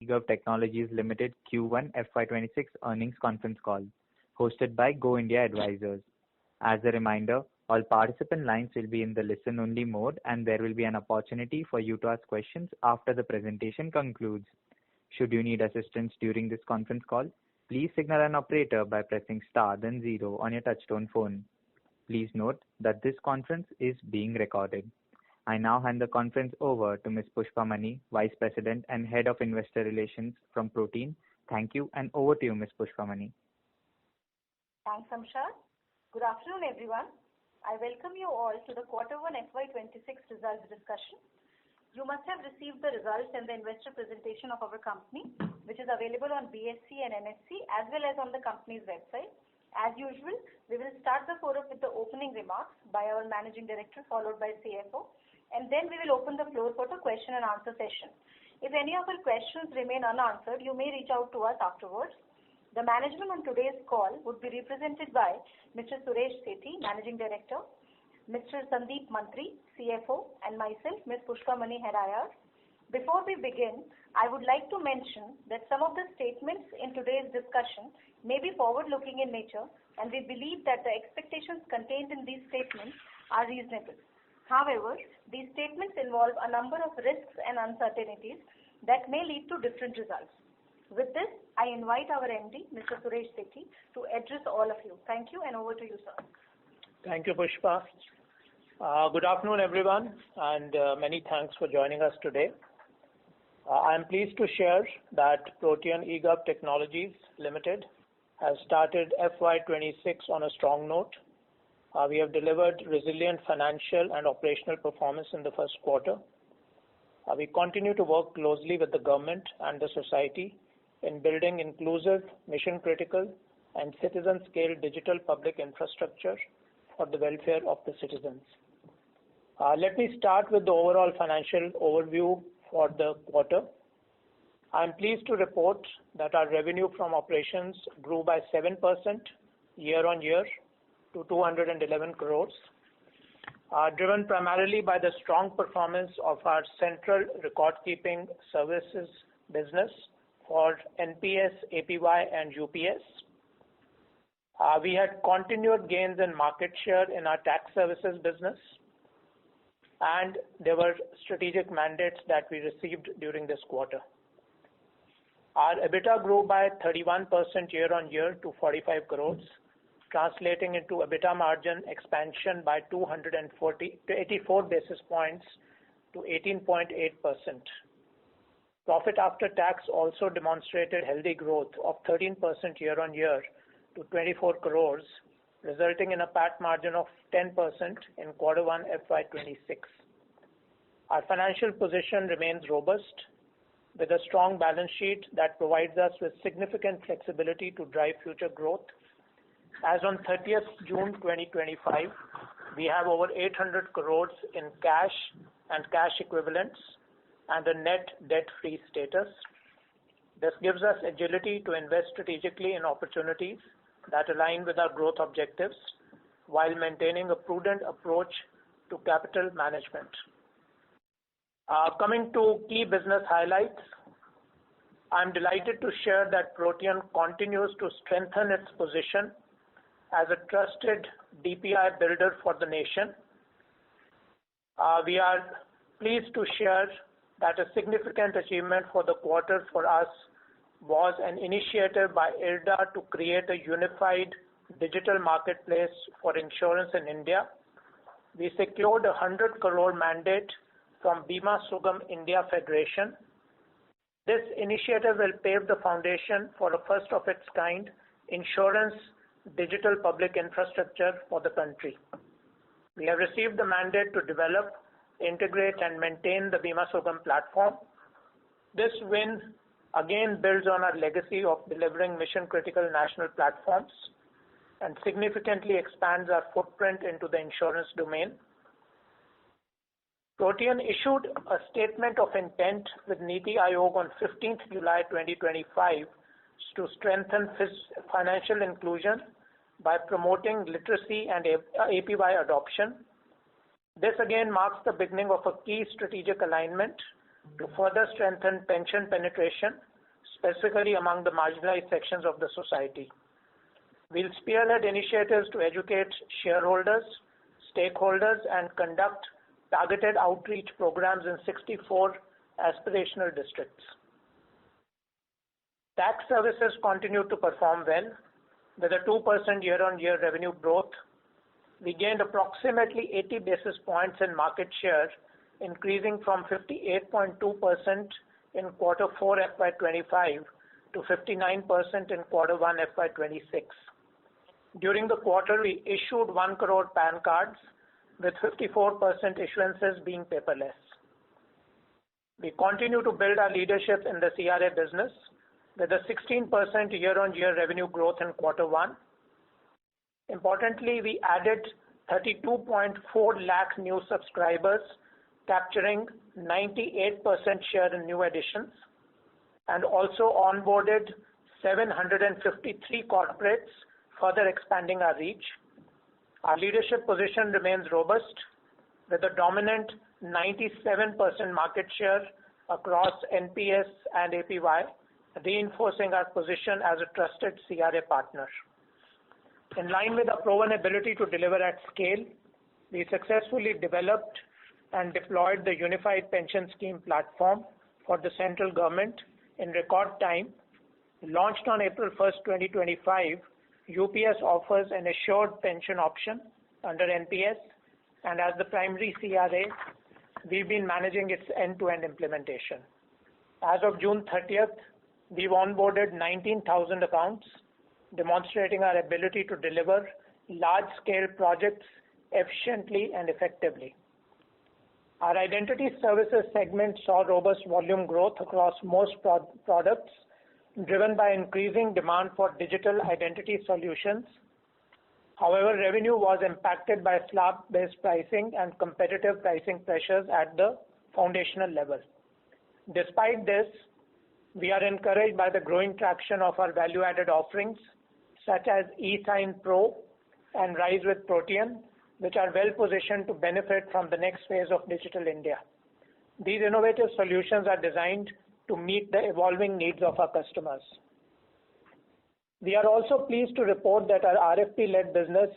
eGov Technologies Limited Q1 FY2026 earnings conference call, hosted by Go India Advisors. As a reminder, all participant lines will be in the listen-only mode, and there will be an opportunity for you to ask questions after the presentation concludes. Should you need assistance during this conference call, please signal an operator by pressing star then zero on your touchtone phone. Please note that this conference is being recorded. I now hand the conference over to Ms. Pushpa Mani, Vice President and Head of Investor Relations from Protean. Thank you, and over to you, Ms. Pushpa Mani. Thanks, Amshad. Good afternoon, everyone. I welcome you all to the Q1 FY2026 results discussion. You must have received the results and the investor presentation of our company, which is available on BSE and NSE as well as on the company's website. As usual, we will start the forum with the opening remarks by our Managing Director, followed by CFO, and then we will open the floor for the question and answer session. If any of your questions remain unanswered, you may reach out to us afterwards. The management on today's call would be represented by Mr. Suresh Sethi, Managing Director, Mr. Sandeep Mantri, CFO, and myself, Ms. Pushpa Mani, Head IR. Before we begin, I would like to mention that some of the statements in today's discussion may be forward-looking in nature, and we believe that the expectations contained in these statements are reasonable. However, these statements involve a number of risks and uncertainties that may lead to different results. With this, I invite our MD, Mr. Suresh Sethi, to address all of you. Thank you, and over to you, sir. Thank you, Pushpa. Good afternoon, everyone, and many thanks for joining us today. I am pleased to share that Protean eGov Technologies Limited has started FY2026 on a strong note. We have delivered resilient financial and operational performance in the first quarter. We continue to work closely with the government and the society in building inclusive, mission-critical, and citizen-scale digital public infrastructure for the welfare of the citizens. Let me start with the overall financial overview for the quarter. I am pleased to report that our revenue from operations grew by 7% year-on-year to 211 crores, driven primarily by the strong performance of our central record-keeping services business for NPS, APY, and UPS. We had continued gains in market share in our tax services business, and there were strategic mandates that we received during this quarter. Our EBITDA grew by 31% year-on-year to 45 crores, translating into EBITDA margin expansion by 84 basis points to 18.8%. Profit after tax also demonstrated healthy growth of 13% year-on-year to 24 crores, resulting in a PAT margin of 10% in Q1 FY2026. Our financial position remains robust, with a strong balance sheet that provides us with significant flexibility to drive future growth. As on 30th June 2025, we have over 800 crores in cash and cash equivalents and a net debt-free status. This gives us agility to invest strategically in opportunities that align with our growth objectives while maintaining a prudent approach to capital management. Coming to key business highlights, I'm delighted to share that Protean continues to strengthen its position as a trusted DPI builder for the nation. We are pleased to share that a significant achievement for the quarter for us was an initiative by IRDA to create a unified digital marketplace for insurance in India. We secured a 100 crore mandate from Bima Sugam India Federation. This initiative will pave the foundation for a first of its kind insurance digital public infrastructure for the country. We have received the mandate to develop, integrate, and maintain the Bima Sugam platform. This win again builds on our legacy of delivering mission-critical national platforms and significantly expands our footprint into the insurance domain. Protean issued a statement of intent with NITI Aayog on 15th July 2025 to strengthen financial inclusion by promoting literacy and APY adoption. This again marks the beginning of a key strategic alignment to further strengthen pension penetration, specifically among the marginalized sections of the society. We'll spearhead initiatives to educate shareholders, stakeholders, and conduct targeted outreach programs in 64 aspirational districts. Tax services continue to perform well with a 2% year-on-year revenue growth. We gained approximately 80 basis points in market share, increasing from 58.2% in quarter 4 FY25 to 59% in quarter 1 FY26. During the quarter, we issued 1 crore PAN cards, with 54% issuances being paperless. We continue to build our leadership in the CRA business with a 16% year-on-year revenue growth in quarter 1. Importantly, we added 32.4 lakh new subscribers, capturing 98% share in new additions, and also onboarded 753 corporates, further expanding our reach. Our leadership position remains robust with a dominant 97% market share across NPS and APY, reinforcing our position as a trusted CRA partner. In line with our proven ability to deliver at scale, we successfully developed and deployed the Unified Pension Scheme platform for the central government in record time. Launched on April 1st, 2025, UPS offers an assured pension option under NPS, and as the primary CRA, we've been managing its end-to-end implementation. As of June 30th, we've onboarded 19,000 accounts, demonstrating our ability to deliver large-scale projects efficiently and effectively. Our identity services segment saw robust volume growth across most products, driven by increasing demand for digital identity solutions. However, revenue was impacted by slab-based pricing and competitive pricing pressures at the foundational level. Despite this, we are encouraged by the growing traction of our value-added offerings, such as eSign Pro and Rise with Protean, which are well positioned to benefit from the next phase of Digital India. These innovative solutions are designed to meet the evolving needs of our customers. We are also pleased to report that our RFP-led business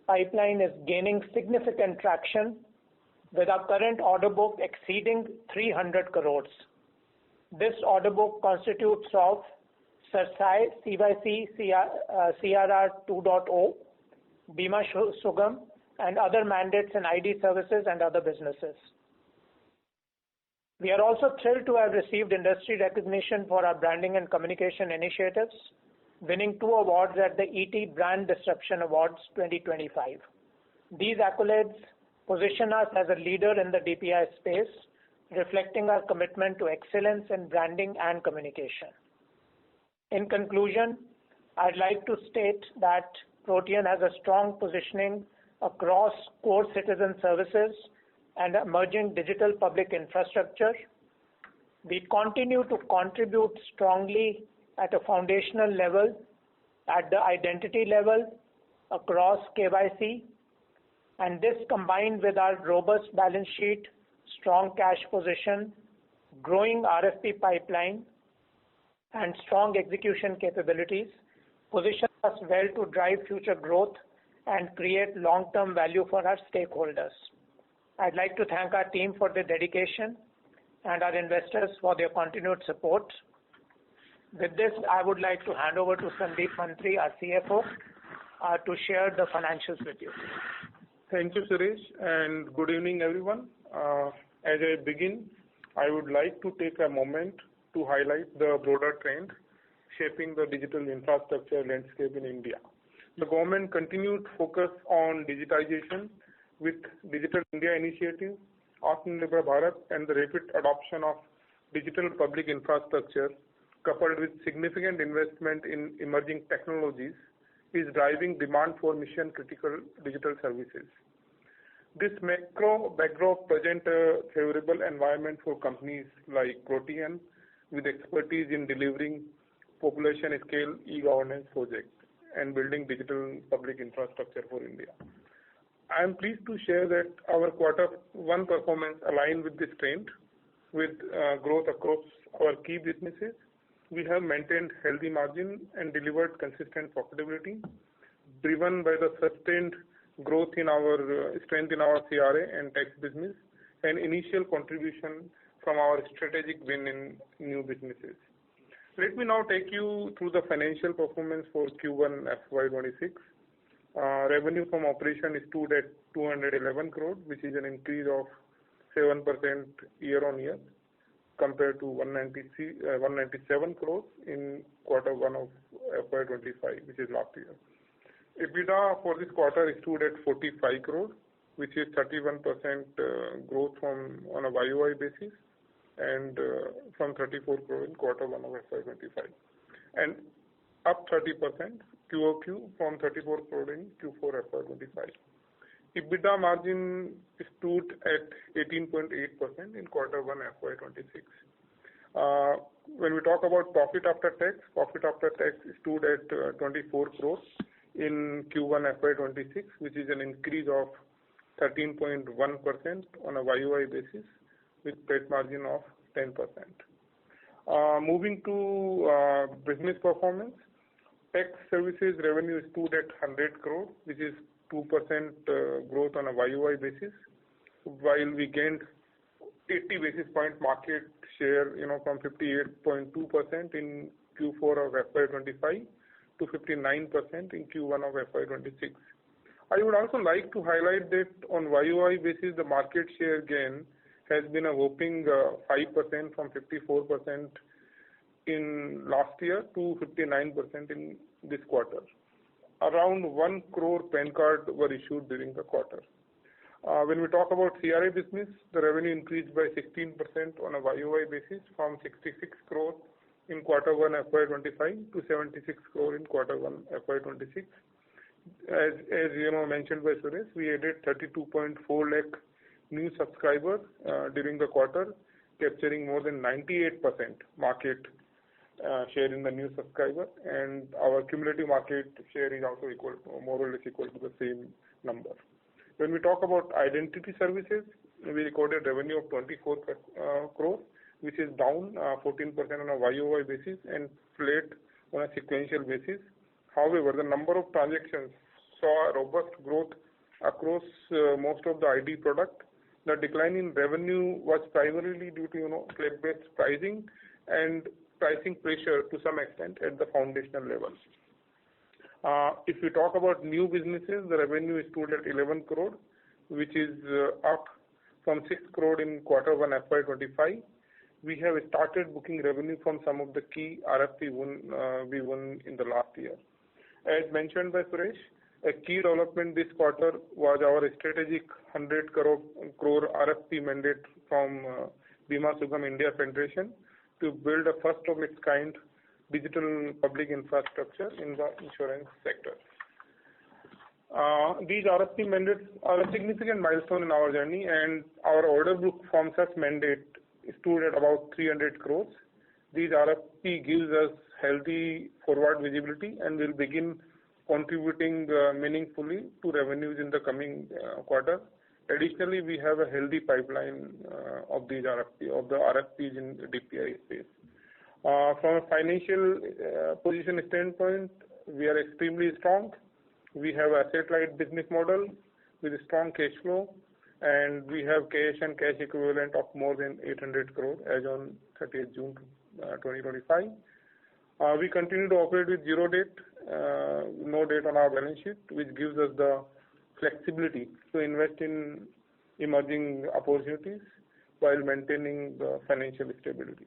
pipeline is gaining significant traction, with our current order book exceeding 300 crores. This order book constitutes of CERSAI, CYC, CRR 2.0, Bima Sugam, and other mandates in ID services and other businesses. We are also thrilled to have received industry recognition for our branding and communication initiatives, winning 2 awards at the ET Brand Disruption Awards 2025. These accolades position us as a leader in the DPI space, reflecting our commitment to excellence in branding and communication. In conclusion, I'd like to state that Protean has a strong positioning across core citizen services and emerging digital public infrastructure. We continue to contribute strongly at a foundational level, at the identity level, across KYC, and this combined with our robust balance sheet, strong cash position, growing RFP pipeline, and strong execution capabilities positions us well to drive future growth and create long-term value for our stakeholders. I'd like to thank our team for their dedication and our investors for their continued support. With this, I would like to hand over to Sandeep Mantri, our CFO, to share the financials with you. Thank you, Suresh, and good evening, everyone. As I begin, I would like to take a moment to highlight the broader trend shaping the digital infrastructure landscape in India. The government continued focus on digitization with Digital India Initiative, Atmanirbhar Bharat, and the rapid adoption of digital public infrastructure, coupled with significant investment in emerging technologies, is driving demand for mission-critical digital services. This macro backdrop presents a favorable environment for companies like Protean, with expertise in delivering population-scale e-governance projects and building digital public infrastructure for India. I am pleased to share that our quarter 1 performance aligned with this trend, with growth across our key businesses. We have maintained healthy margin and delivered consistent profitability, driven by the sustained growth in our strength in our CRA and tax business and initial contribution from our strategic win in new businesses. Let me now take you through the financial performance for Q1 FY26. Revenue from operation stood at 211 crore, which is an increase of 7% year-on-year compared to 197 crore in Q1 of FY25, which is last year. EBITDA for this quarter stood at 45 crore, which is 31% growth on a YOY basis and from 34 crore in Q1 of FY25, and up 30% QOQ from 34 crore in Q4 FY25. EBITDA margin stood at 18.8% in Q1 FY26. When we talk about profit after tax stood at 24 crores in Q1 FY26, which is an increase of 13.1% on a YOY basis with PAT margin of 10%. Moving to business performance, tax services revenue stood at 100 crore, which is 2% growth on a YOY basis, while we gained 80 basis point market share, from 58.2% in Q4 of FY25 to 59% in Q1 of FY26. I would also like to highlight that on YOY basis, the market share gain has been a whopping 5% from 54% in last year to 59% in this quarter. Around 1 crore PAN card were issued during the quarter. When we talk about CRA business, the revenue increased by 16% on a YOY basis from 66 crore in Q1 FY25 to 76 crore in Q1 FY26. As mentioned by Suresh, we added 32.4 lakh new subscribers during the quarter, capturing more than 98% market share in the new subscriber, and our cumulative market share is also more or less equal to the same number. When we talk about identity services, we recorded revenue of 24 crore, which is down 14% on a YOY basis and flat on a sequential basis. However, the number of transactions saw a robust growth across most of the ID product. The decline in revenue was primarily due to slab-based pricing and pricing pressure to some extent at the foundational level. If we talk about new businesses, the revenue stood at 11 crore, which is up from 6 crore in Q1 FY25. We have started booking revenue from some of the key RFP we won in the last year. As mentioned by Suresh, a key development this quarter was our strategic 100 crore RFP mandate from Bima Sugam India Federation to build a first of its kind digital public infrastructure in the insurance sector. These RFP mandates are a significant milestone in our journey, and our order book from such mandate stood at about 300 crores. These RFP gives us healthy forward visibility and will begin contributing meaningfully to revenues in the coming quarter. Additionally, we have a healthy pipeline of the RFPs in the DPI space. From a financial position standpoint, we are extremely strong. We have an asset-light business model with a strong cash flow, and we have cash and cash equivalent of more than 800 crore as on 30th June 2025. We continue to operate with zero debt, no debt on our balance sheet, which gives us the flexibility to invest in emerging opportunities while maintaining the financial stability.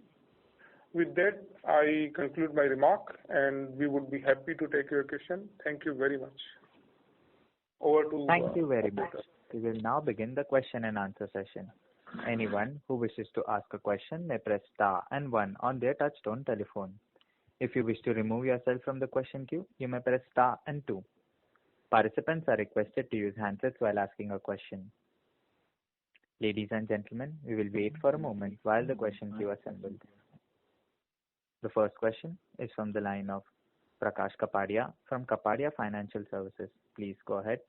With that, I conclude my remark, and we would be happy to take your question. Thank you very much. Over to Thank you very much. We will now begin the question and answer session. Anyone who wishes to ask a question may press star and 1 on their touchtone telephone. If you wish to remove yourself from the question queue, you may press star and 2. Participants are requested to use handsets while asking a question. Ladies and gentlemen, we will wait for a moment while the question queue assembles. The first question is from the line of Prakash Kapadia from Kapadia Financial Services. Please go ahead.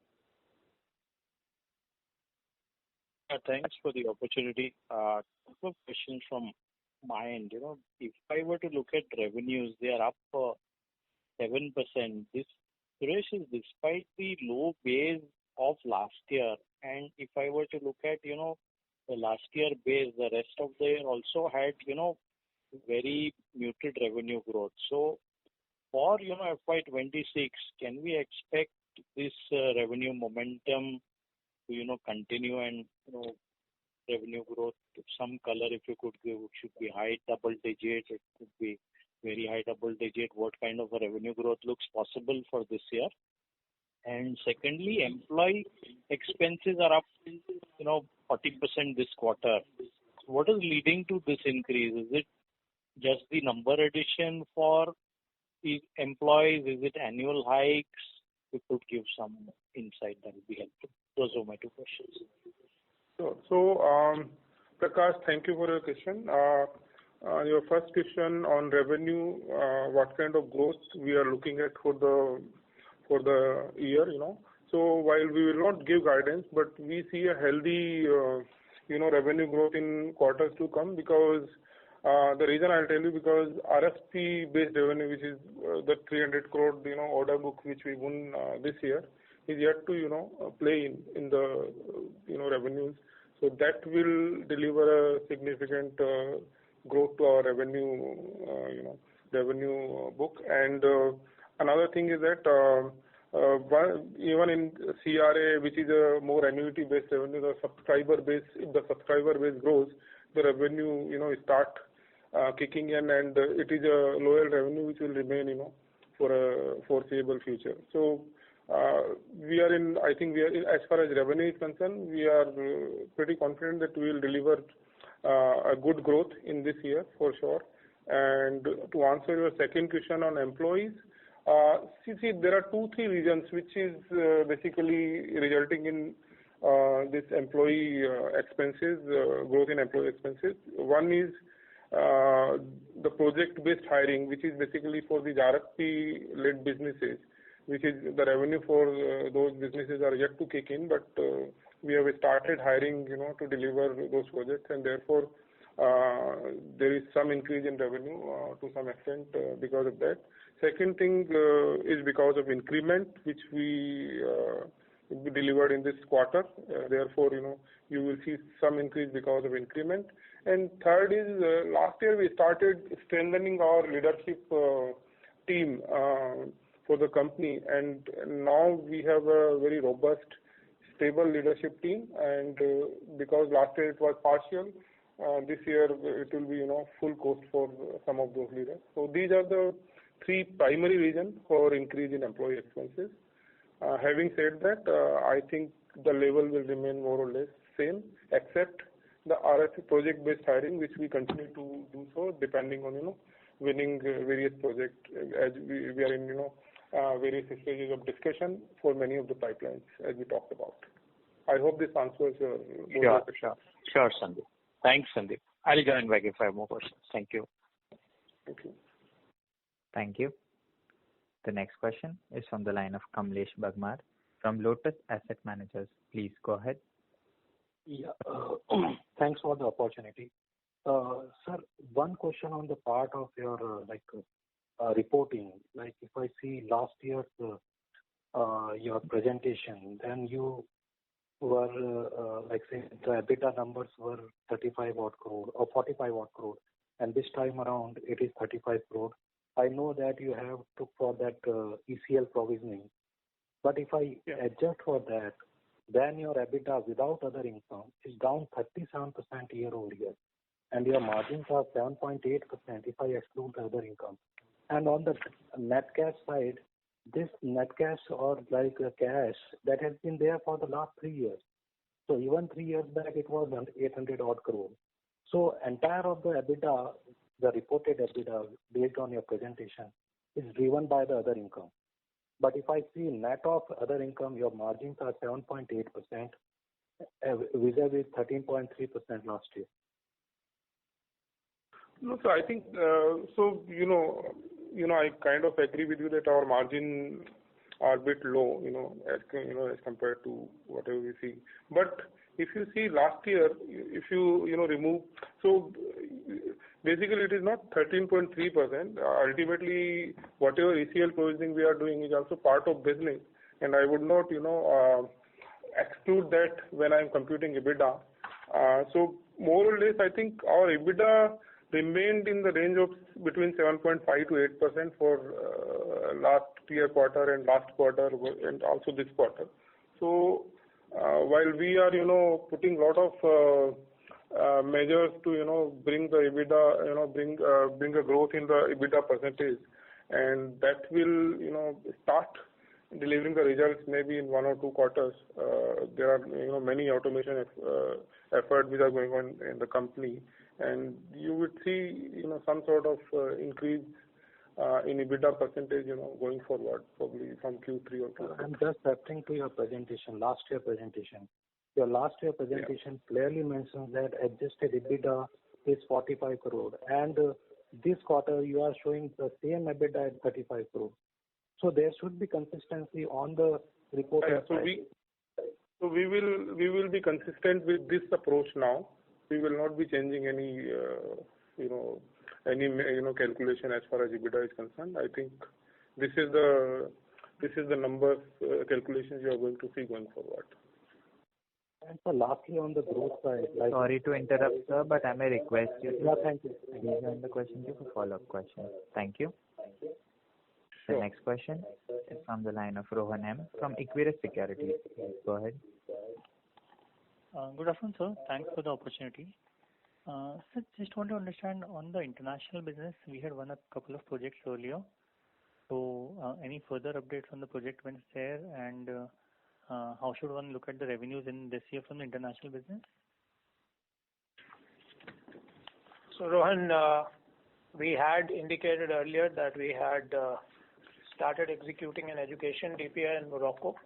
Thanks for the opportunity. Couple of questions from my end. If I were to look at revenues, they are up 7%. This, Suresh, is despite the low base of last year. And if I were to look at, the last year base, the rest of the year also had, very muted revenue growth. So for, FY26, can we expect this revenue momentum to, continue and, revenue growth, some color if you could give, it should be high double digit, it could be very high double digit. What kind of a revenue growth looks possible for this year? And secondly, employee expenses are up, 40% this quarter. What is leading to this increase? Is it just the number addition for the employees? Is it annual hikes? You could give some insight, that would be helpful. Those are my two questions. Sure. So, Prakash, thank you for your question. Your first question on revenue, what kind of growth we are looking at for the year, So while we will not give guidance, but we see a healthy, revenue growth in quarters to come, because the reason I'll tell you, because RFP-based revenue, which is the 300 crore, order book which we won this year, is yet to, play in the, revenues. So that will deliver a significant growth to our revenue, revenue book. And another thing is that even in CRA, which is a more annuity-based revenue, the subscriber base, if the subscriber base grows, the revenue, start kicking in, and it is a loyal revenue which will remain, for a foreseeable future. So I think as far as revenue is concerned, we are pretty confident that we will deliver a good growth in this year for sure. And to answer your second question on employees, see, there are 2-3 reasons which is basically resulting in this employee expenses, growth in employee expenses. One is the project-based hiring, which is basically for these RFP-led businesses, which is the revenue for those businesses are yet to kick in, but we have started hiring, to deliver those projects, and therefore there is some increase in revenue to some extent because of that. Second thing is because of increment, which we delivered in this quarter. Therefore, you will see some increase because of increment. And third is last year we started strengthening our leadership team for the company, and now we have a very robust, stable leadership team. And because last year it was partial, this year it will be full cost for some of those leaders. So these are the 3 primary reasons for increase in employee expenses. Having said that, I think the level will remain more or less same, except the RFP project-based hiring, which we continue to do so depending on winning various projects, as we are in various stages of discussion for many of the pipelines as we talked about. I hope this answers your question. Sure, Sandeep. Thanks, Sandeep. I'll join back if I have more questions. Thank you. Thank you. Thank you. The next question is from the line of Kamlesh Bagmar from Lotus Asset Managers. Please go ahead. Yeah, thanks for the opportunity. Sir, one question on the part of your reporting. Like if I see last year's your presentation, then you were saying the EBITDA numbers were 35 odd crore or 45 odd crore, and this time around it is 35 crore. I know that you have took for that ECL provisioning, but if I adjust for that, then your EBITDA without other income is down 37% year over year, and your margins are 7.8% if I exclude the other income. And on the net cash side, this net cash or cash that has been there for the last 3 years. So even 3 years back it was 800 odd crore. So entire of the EBITDA, the reported EBITDA based on your presentation, is driven by the other income. But if I see net of other income, your margins are 7.8% vis-a-vis 13.3% last year. No, so I think I kind of agree with you that our margin are a bit low, as compared to whatever we see. But if you see last year, if you remove, so basically it is not 13.3%. Ultimately, whatever ECL provisioning we are doing is also part of business, and I would not exclude that when I am computing EBITDA. So more or less, I think our EBITDA remained in the range of between 7.5 to 8% for last year quarter and last quarter and also this quarter. So while we are putting a lot of measures to bring the EBITDA, bring a growth in the EBITDA percentage, and that will start delivering the results maybe in 1 or 2 quarters. There are many automation efforts which are going on in the company, and you would see some sort of increase in EBITDA percentage going forward, probably from Q3 or Q4. I'm just referring to your presentation, last year presentation. Your last year presentation clearly mentions that adjusted EBITDA is 45 crore, and this quarter you are showing the same EBITDA at 35 crore. So there should be consistency on the reporting side. So we will be consistent with this approach now. We will not be changing any calculation as far as EBITDA is concerned. I think this is the numbers calculations you are going to see going forward. And so lastly, on the growth side, sorry to interrupt, sir, but I may request you to thank you. join the question queue for follow-up questions. Thank you. The next question is from the line of Rohan M. from Equirus Securities. Please go ahead. Good afternoon, sir. Thanks for the opportunity. Sir, just want to understand on the international business, we had won a couple of projects earlier. So any further updates on the project wins there, and how should one look at the revenues in this year from the international business? So Rohan, we had indicated earlier that we had started executing an education DPI in Morocco.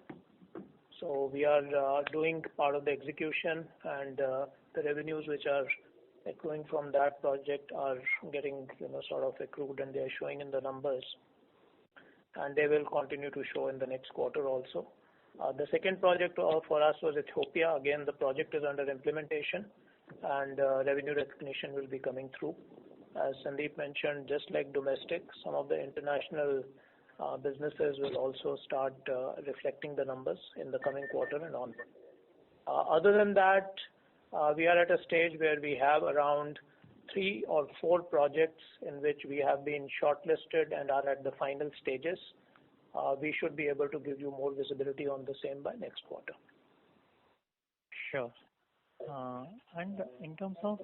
So we are doing part of the execution, and the revenues which are accruing from that project are getting sort of accrued, and they are showing in the numbers, and they will continue to show in the next quarter also. The second project for us was Ethiopia. Again, the project is under implementation, and revenue recognition will be coming through. As Sandeep mentioned, just like domestic, some of the international businesses will also start reflecting the numbers in the coming quarter and on. Other than that, we are at a stage where we have around 3 or 4 projects in which we have been shortlisted and are at the final stages. We should be able to give you more visibility on the same by next quarter. Sure. And in terms of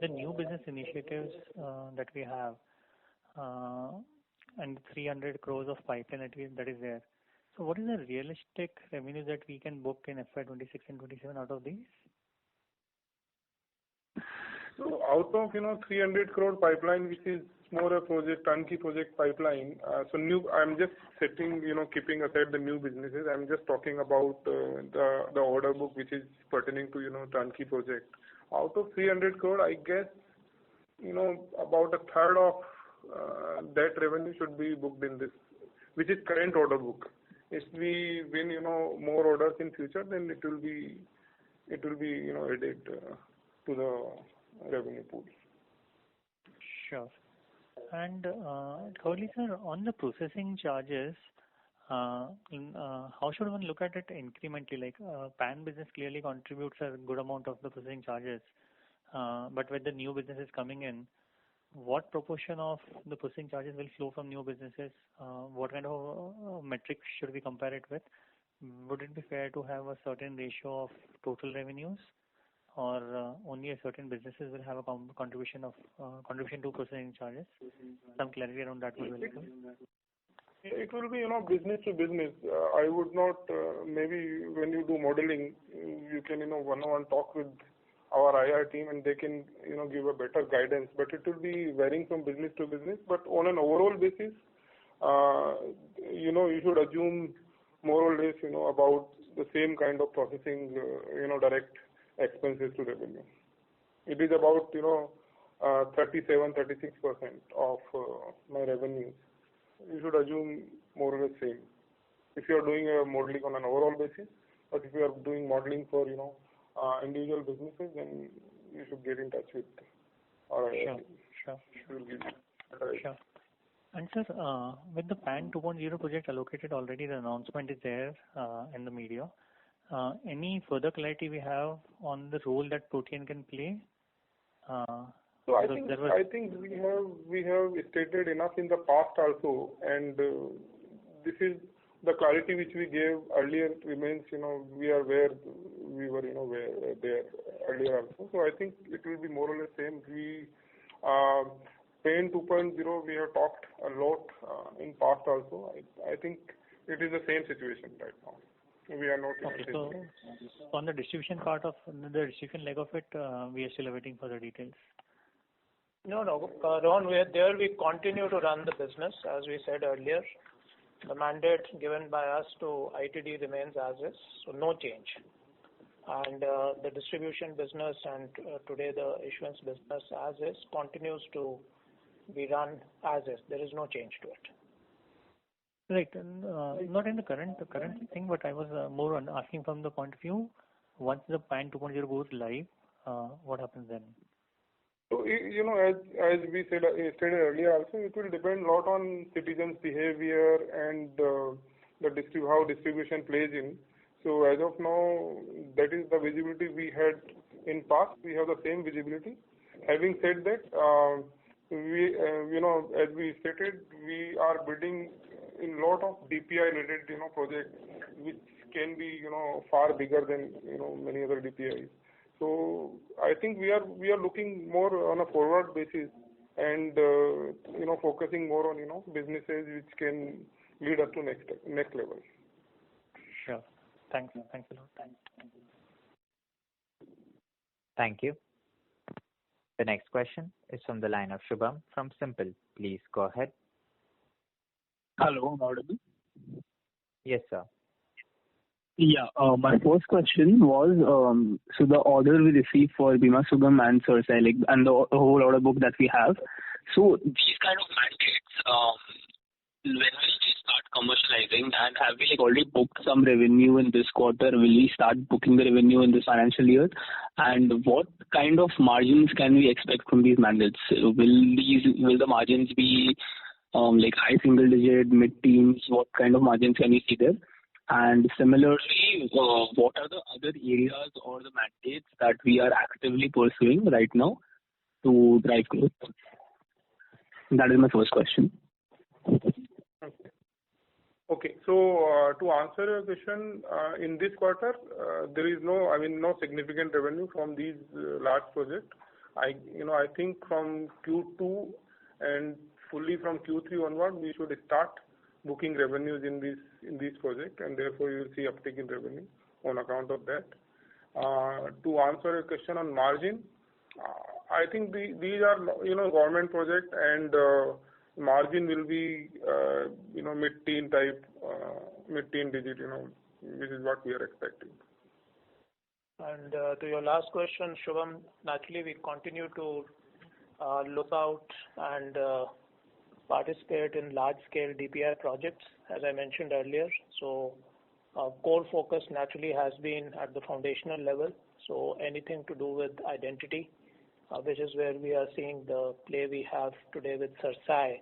the new business initiatives that we have, and 300 crores of pipeline that is there. So what is the realistic revenue that we can book in FY26 and 27 out of these? So out of 300 crore pipeline, which is more a project, turnkey project pipeline. So I'm just setting, keeping aside the new businesses. I'm just talking about the order book which is pertaining to turnkey project. Out of 300 crore, I guess about a third of that revenue should be booked in this, which is current order book. If we win more orders in future, then it will be added to the revenue pool. Sure. And thirdly, sir, on the processing charges, how should one look at it incrementally? Like PAN business clearly contributes a good amount of the processing charges, but with the new businesses coming in, what proportion of the processing charges will flow from new businesses? What kind of metrics should we compare it with? Would it be fair to have a certain ratio of total revenues, or only a certain businesses will have a contribution to processing charges? Some clarity around that would be welcome. It will be business to business. I would not maybe when you do modeling, you can one-on-one talk with our IR team, and they can give a better guidance. But it will be varying from business to business. But on an overall basis, you should assume more or less about the same kind of processing direct expenses to revenue. It is about 37-36% of my revenues. You should assume more or less same if you are doing a modeling on an overall basis. But if you are doing modeling for individual businesses, then you should get in touch with our IR team. Sure. We'll give you Sure. And sir, with the PAN 2.0 project allocated already, the announcement is there in the media. Any further clarity we have on the role that Protean can play? So I think we have stated enough in the past also, and this is the clarity which we gave earlier remains. We are where we were, where there earlier also. So I think it will be more or less same. We PAN 2.0 we have talked a lot in past also. I think it is the same situation right now. We are not. Okay. So on the distribution part of the distribution leg of it, we are still awaiting further details. No, Rohan, we continue to run the business as we said earlier. The mandate given by us to ITD remains as is, so no change. And the distribution business and today the issuance business as is continues to be run as is. There is no change to it. Right. Not in the current thing, but I was more on asking from the point of view, once the PAN 2.0 goes live, what happens then? So, as we stated earlier also, it will depend a lot on citizens' behavior and how distribution plays in. So as of now, that is the visibility we had in past. We have the same visibility. Having said that, we, as we stated, we are bidding in lot of DPI related, projects, which can be, far bigger than, many other DPIs. So I think we are looking more on a forward basis and, focusing more on, businesses which can lead us to next level. Sure. Thanks a lot. Thank you. The next question is from the line of Shubham from Simple. Please go ahead. Hello, I'm audible? Yes, sir. Yeah, my first question was, so the order we received for Bima Sugam and CERSAI, and the whole order book that we have. So these kind of mandates, when will we start commercializing, and have we already booked some revenue in this quarter? Will we start booking the revenue in this financial year? And what kind of margins can we expect from these mandates? Will the margins be high single digit, mid-teens? What kind of margins can we see there? And similarly, what are the other areas or the mandates that we are actively pursuing right now to drive growth? That is my first question. Okay. So to answer your question, in this quarter, there is no significant revenue from these large projects. I think from Q2 and fully from Q3 onward, we should start booking revenues in this project, and therefore you will see uptick in revenue on account of that. To answer your question on margin, I think these are government projects, and margin will be mid-teen digit, which is what we are expecting. And to your last question, Shubham, naturally we continue to look out and participate in large-scale DPI projects, as I mentioned earlier. So our core focus naturally has been at the foundational level. So anything to do with identity, which is where we are seeing the play we have today with CERSAI,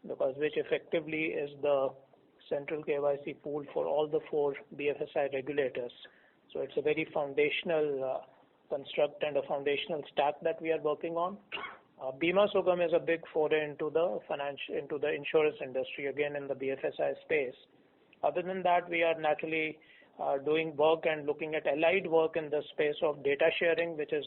because which effectively is the central KYC pool for all the 4 BFSI regulators. So it's a very foundational construct and a foundational stack that we are working on. Bima Sugam is a big foray into the insurance industry, again in the BFSI space. Other than that, we are naturally doing work and looking at allied work in the space of data sharing, which is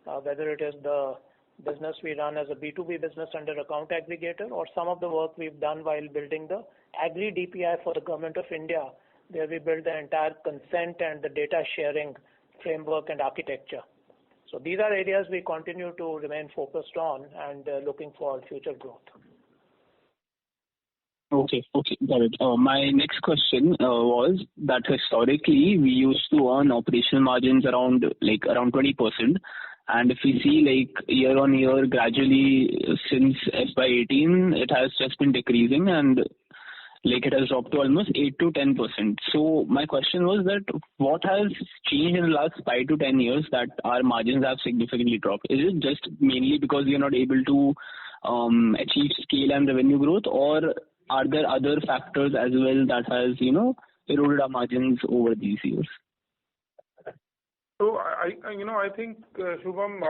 whether it is the business we run as a B2B business under account aggregator, or some of the work we've done while building the Agri DPI for the Government of India, where we build the entire consent and the data sharing framework and architecture. So these are areas we continue to remain focused on and looking for future growth. Okay, got it. My next question was that historically we used to earn operational margins around 20%, and if we see year on year gradually since FY18, it has just been decreasing, and Like it has dropped to almost 8 to 10%. So my question was that what has changed in the last 5 to 10 years that our margins have significantly dropped? Is it just mainly because we are not able to achieve scale and revenue growth, or are there other factors as well that has, eroded our margins over these years? So I think Shubham,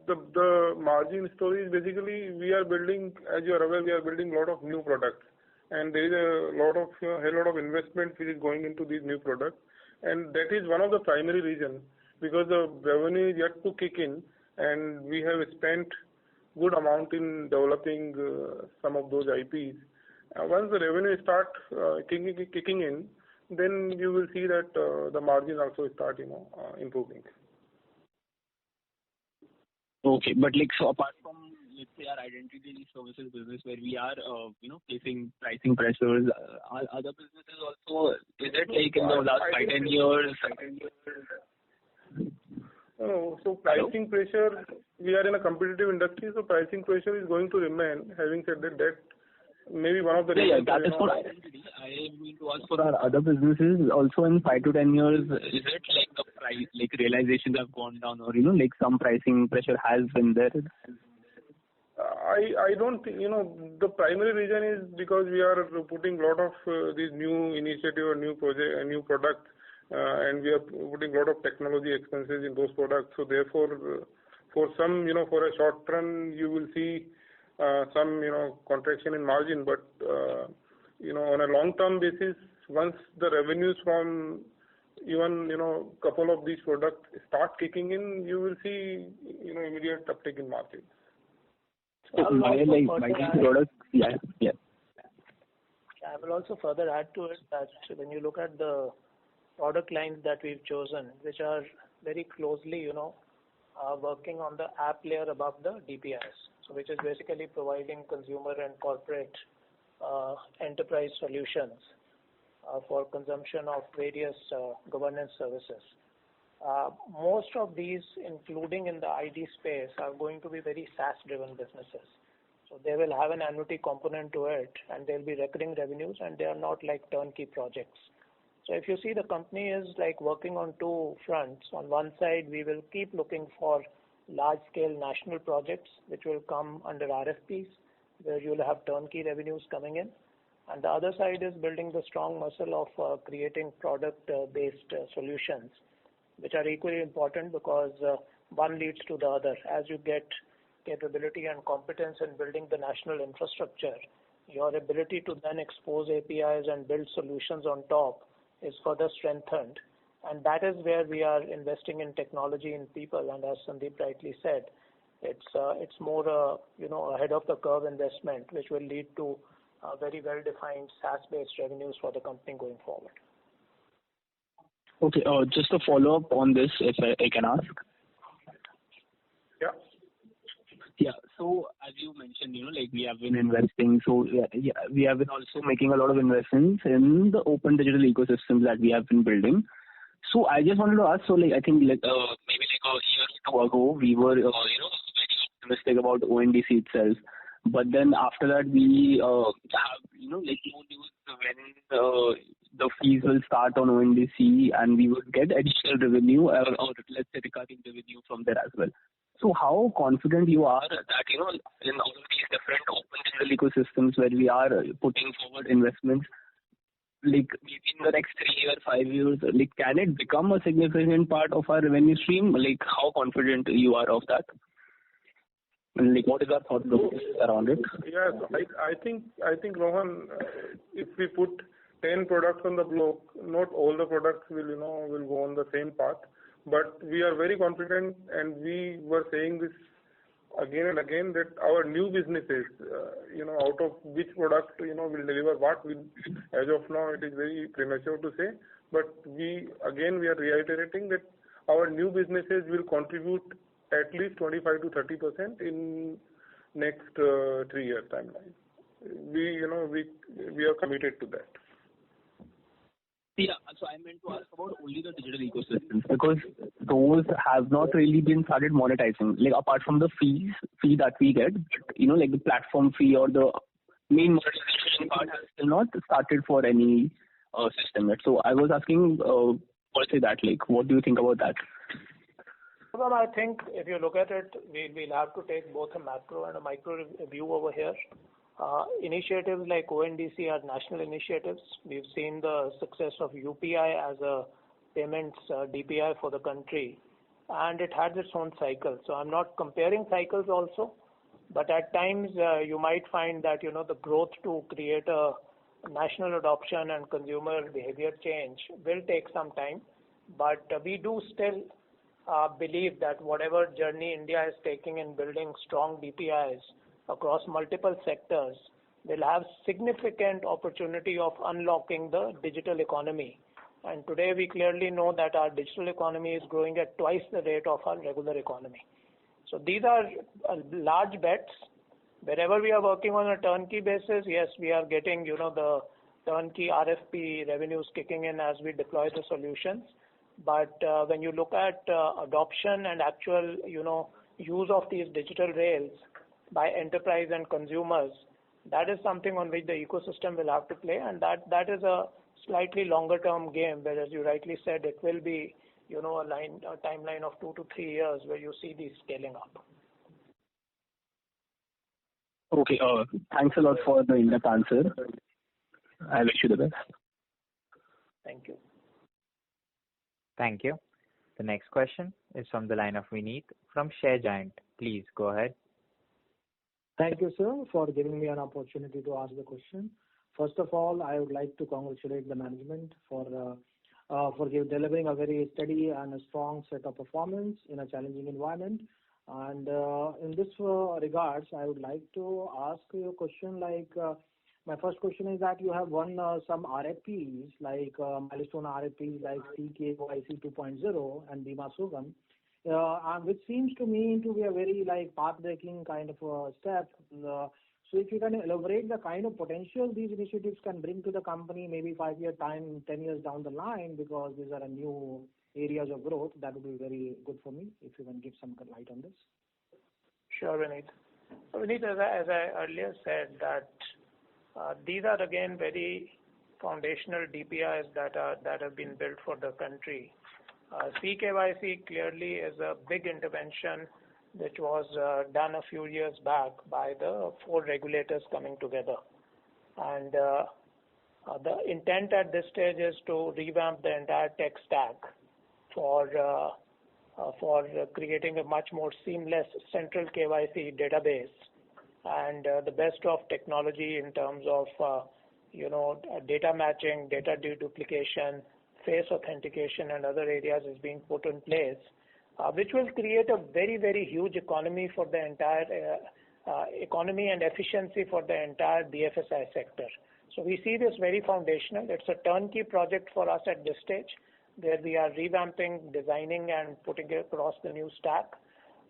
the margin story is basically we are building, as you are aware, we are building a lot of new products, and there is a lot of investment which is going into these new products, and that is one of the primary reasons, because the revenue is yet to kick in, and we have spent good amount in developing some of those IPs. Once the revenue start kicking in, then you will see that the margin also start improving. Okay, but so apart from, let's say, our identity services business where we are facing pricing pressures, are other businesses also, is it in the last 5-10 years? No, so pricing pressure, we are in a competitive industry, so pricing pressure is going to remain. Having said that maybe one of the reasons. Yeah, that is for identity. I am going to ask for our other businesses also in 5 to 10 years. Is it the price, realizations have gone down, or some pricing pressure has been there? I don't think, the primary reason is because we are putting a lot of these new initiative or new project and new products, and we are putting a lot of technology expenses in those products. So therefore, for some, for a short run, you will see some, contraction in margin, but, on a long-term basis, once the revenues from even, couple of these products start kicking in, you will see, immediate uptick in margins. So my products, yeah. I will also further add to it that when you look at the product lines that we've chosen, which are very closely, working on the app layer above the DPIs, so which is basically providing consumer and corporate enterprise solutions for consumption of various governance services. Most of these, including in the ID space, are going to be very SaaS-driven businesses. So they will have an annuity component to it, and they'll be recurring revenues, and they are not like turnkey projects. So if you see, the company is working on two fronts. On one side, we will keep looking for large-scale national projects, which will come under RFPs, where you'll have turnkey revenues coming in. And the other side is building the strong muscle of creating product-based solutions, which are equally important because one leads to the other. As you get capability and competence in building the national infrastructure, your ability to then expose APIs and build solutions on top is further strengthened. And that is where we are investing in technology and people. And as Sandeep rightly said, it's more ahead of the curve investment, which will lead to very well-defined SaaS-based revenues for the company going forward. Okay, just a follow-up on this, if I can ask. Yeah, so as you mentioned, we have been investing, so we have been also making a lot of investments in the open digital ecosystems that we have been building. So I just wanted to ask, so I think maybe a year or two ago, we were very optimistic about ONDC itself, but then after that we have no news when the fees will start on ONDC and we would get additional revenue or let's say recurring revenue from there as well. So how confident you are that in all of these different open digital ecosystems where we are putting forward investments, maybe in the next 3 years, 5 years, can it become a significant part of our revenue stream? How confident you are of that? And what is our thought around it? Yeah, so I think Rohan, if we put 10 products on the block, not all the products will go on the same path. But we are very confident, and we were saying this again and again, that our new businesses, out of which product, will deliver what, as of now, it is very premature to say. But we are reiterating that our new businesses will contribute at least 25 to 30% in next 3 year timeline. We are committed to that. Yeah, so I meant to ask about only the digital ecosystems because those have not really been started monetizing. Apart from the fee that we get, the platform fee or the main monetization distribution part has still not started for any system yet. So I was asking, also that, like, what do you think about that? Well, I think if you look at it, we'll have to take both a macro and a micro view over here. Initiatives like ONDC are national initiatives. We've seen the success of UPI as a payments DPI for the country, and it had its own cycle. So I'm not comparing cycles also, but at times you might find that, the growth to create a national adoption and consumer behavior change will take some time. But we do still believe that whatever journey India is taking in building strong DPIs across multiple sectors will have significant opportunity of unlocking the digital economy. And today we clearly know that our digital economy is growing at twice the rate of our regular economy. So these are large bets. Wherever we are working on a turnkey basis, yes, we are getting, the turnkey RFP revenues kicking in as we deploy the solutions. But when you look at adoption and actual, use of these digital rails by enterprise and consumers, that is something on which the ecosystem will have to play, and that is a slightly longer term game, where, as you rightly said, it will be, a timeline of 2 to 3 years where you see these scaling up. Okay, thanks a lot for the in-depth answer. I wish you the best. Thank you. Thank you. The next question is from the line of Vineet from Share Giant. Please go ahead. Thank you, sir, for giving me an opportunity to ask the question. First of all, I would like to congratulate the management for delivering a very steady and a strong set of performance in a challenging environment. And in this regards, I would like to ask you a question my first question is that you have won some RFPs, like milestone RFPs like CKYC 2.0 and Bima Sugam, which seems to me to be a very path-breaking kind of a step. So if you can elaborate the kind of potential these initiatives can bring to the company, maybe 5-year time, 10 years down the line, because these are new areas of growth, that would be very good for me if you can give some light on this. Sure, Vineet. Vineet, as I earlier said, that these are again very foundational DPIs that have been built for the country. CKYC clearly is a big intervention which was done a few years back by the 4 regulators coming together. And the intent at this stage is to revamp the entire tech stack for creating a much more seamless central KYC database, and the best of technology in terms of data matching, data deduplication, face authentication, and other areas is being put in place, which will create a very, very huge economy for the entire economy and efficiency for the entire BFSI sector. So we see this very foundational. It's a turnkey project for us at this stage, where we are revamping, designing, and putting it across the new stack.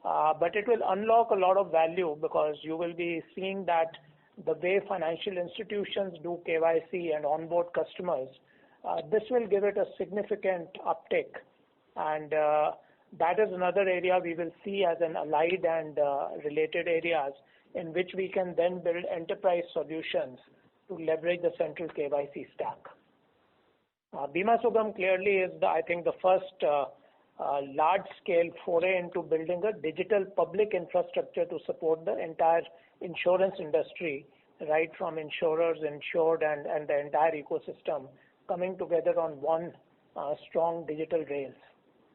But it will unlock a lot of value, because you will be seeing that the way financial institutions do KYC and onboard customers, this will give it a significant uptick. And that is another area we will see as an allied and related areas in which we can then build enterprise solutions to leverage the central KYC stack. Bima Sugam clearly is, I think, the first large-scale foray into building a digital public infrastructure to support the entire insurance industry, right from insurers, insured, and the entire ecosystem coming together on one strong digital rails.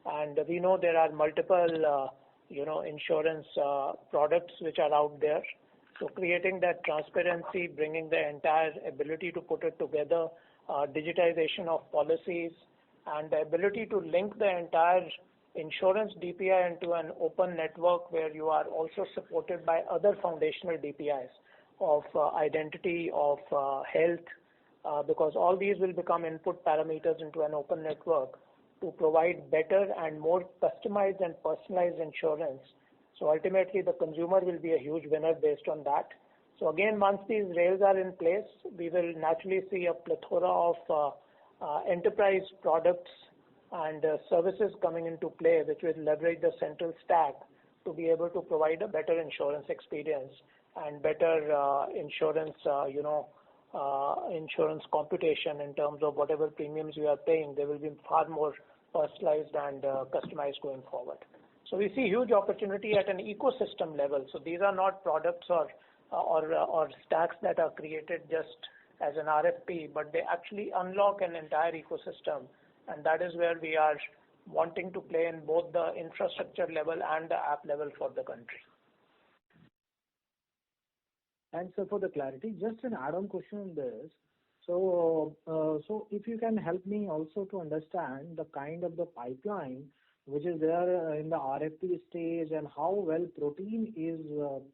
And we know there are multiple, insurance products which are out there. So creating that transparency, bringing the entire ability to put it together, digitization of policies, and the ability to link the entire insurance DPI into an open network where you are also supported by other foundational DPIs of identity, of health, because all these will become input parameters into an open network to provide better and more customized and personalized insurance. So ultimately, the consumer will be a huge winner based on that. So again, once these rails are in place, we will naturally see a plethora of enterprise products and services coming into play, which will leverage the central stack to be able to provide a better insurance experience and better insurance, insurance computation in terms of whatever premiums we are paying. They will be far more personalized and customized going forward. So we see huge opportunity at an ecosystem level. So these are not products or stacks that are created just as an RFP, but they actually unlock an entire ecosystem, and that is where we are wanting to play in both the infrastructure level and the app level for the country. Thanks, sir, for the clarity. Just an add-on question on this. So if you can help me also to understand the kind of the pipeline which is there in the RFP stage and how well Protean is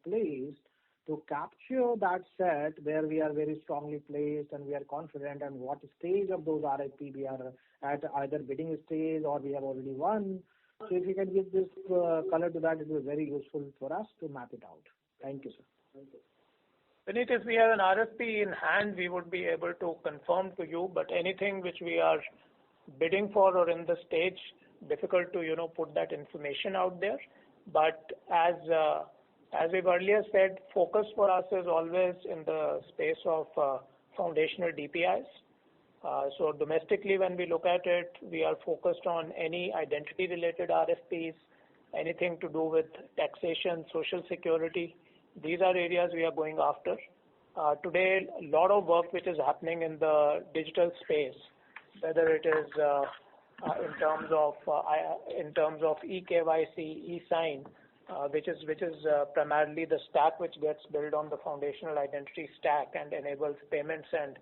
placed to capture that set where we are very strongly placed and we are confident, and what stage of those RFP we are at, either bidding stage or we have already won. So if you can give this color to that, it will be very useful for us to map it out. Thank you, sir. Thank you. Vineet, if we have an RFP in hand, we would be able to confirm to you, but anything which we are bidding for or in the stage, difficult to, put that information out there. But as we've earlier said, focus for us is always in the space of foundational DPIs. So domestically, when we look at it, we are focused on any identity-related RFPs, anything to do with taxation, social security. These are areas we are going after. Today, a lot of work which is happening in the digital space, whether it is in terms of eKYC, eSign, which is primarily the stack which gets built on the foundational identity stack and enables payments and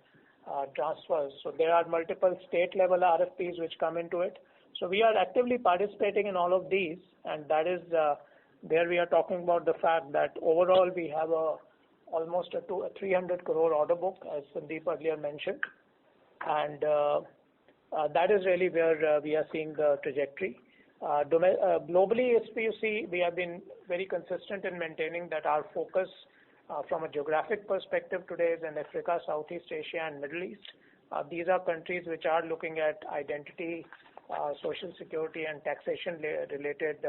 transfers. So there are multiple state-level RFPs which come into it. So we are actively participating in all of these, and that is there we are talking about the fact that overall we have almost a 300 crore order book, as Sandeep earlier mentioned, and that is really where we are seeing the trajectory. Globally, as you see, we have been very consistent in maintaining that our focus from a geographic perspective today is in Africa, Southeast Asia, and Middle East. These are countries which are looking at identity, social security, and taxation related,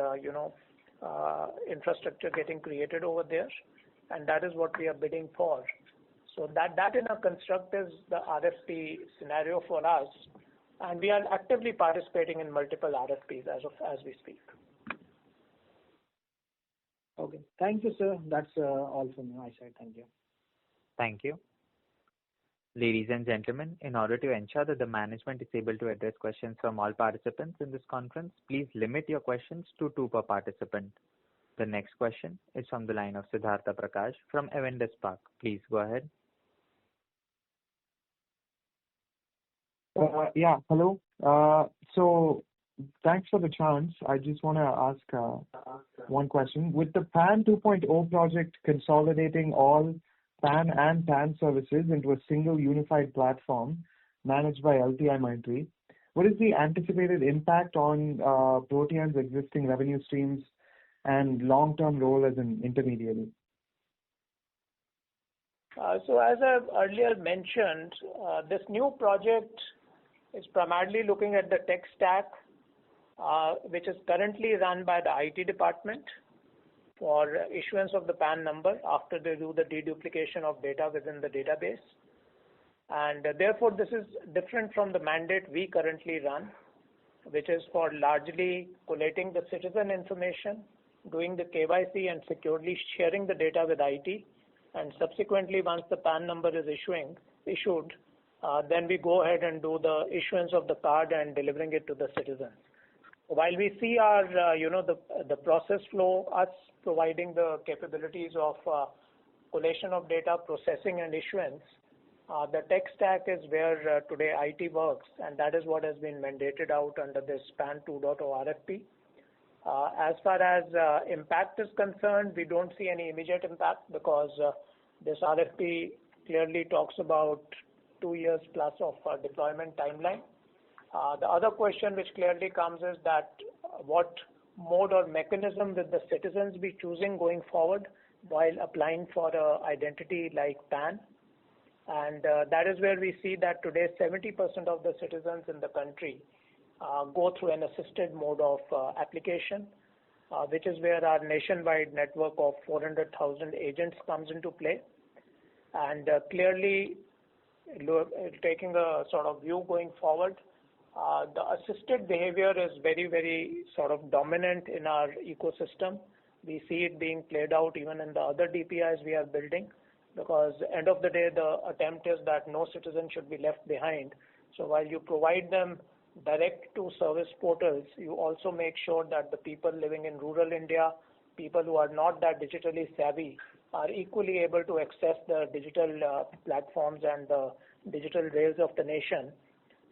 infrastructure getting created over there, and that is what we are bidding for. So that in a construct is the RFP scenario for us, and we are actively participating in multiple RFPs as we speak. Okay. Thank you, sir. That's all from my side. Thank you. Thank you. Ladies and gentlemen, in order to ensure that the management is able to address questions from all participants in this conference, please limit your questions to 2 per participant. The next question is from the line of Siddhartha Prakash from Avendus Spark. Please go ahead. Yeah, hello. So thanks for the chance. I just want to ask one question. With the PAN 2.0 project consolidating all PAN and PAN services into a single unified platform managed by LTIMindtree, what is the anticipated impact on Protean's existing revenue streams and long-term role as an intermediary? So as I've earlier mentioned, this new project is primarily looking at the tech stack, which is currently run by the IT department for issuance of the PAN number after they do the deduplication of data within the database. And therefore, this is different from the mandate we currently run, which is for largely collating the citizen information, doing the KYC and securely sharing the data with IT, and subsequently once the PAN number is issued, then we go ahead and do the issuance of the card and delivering it to the citizen. While we see our, the process flow, us providing the capabilities of collation of data, processing and issuance, the tech stack is where today IT works, and that is what has been mandated out under this PAN 2.0 RFP. As far as impact is concerned, we don't see any immediate impact because this RFP clearly talks about 2 years plus of deployment timeline. The other question which clearly comes is that what mode or mechanism will the citizens be choosing going forward while applying for an identity like PAN? And that is where we see that today 70% of the citizens in the country go through an assisted mode of application, which is where our nationwide network of 400,000 agents comes into play. And clearly, taking a sort of view going forward, the assisted behavior is very, very sort of dominant in our ecosystem. We see it being played out even in the other DPIs we are building, because end of the day, the attempt is that no citizen should be left behind. So while you provide them direct to service portals, you also make sure that the people living in rural India, people who are not that digitally savvy, are equally able to access the digital platforms and the digital rails of the nation.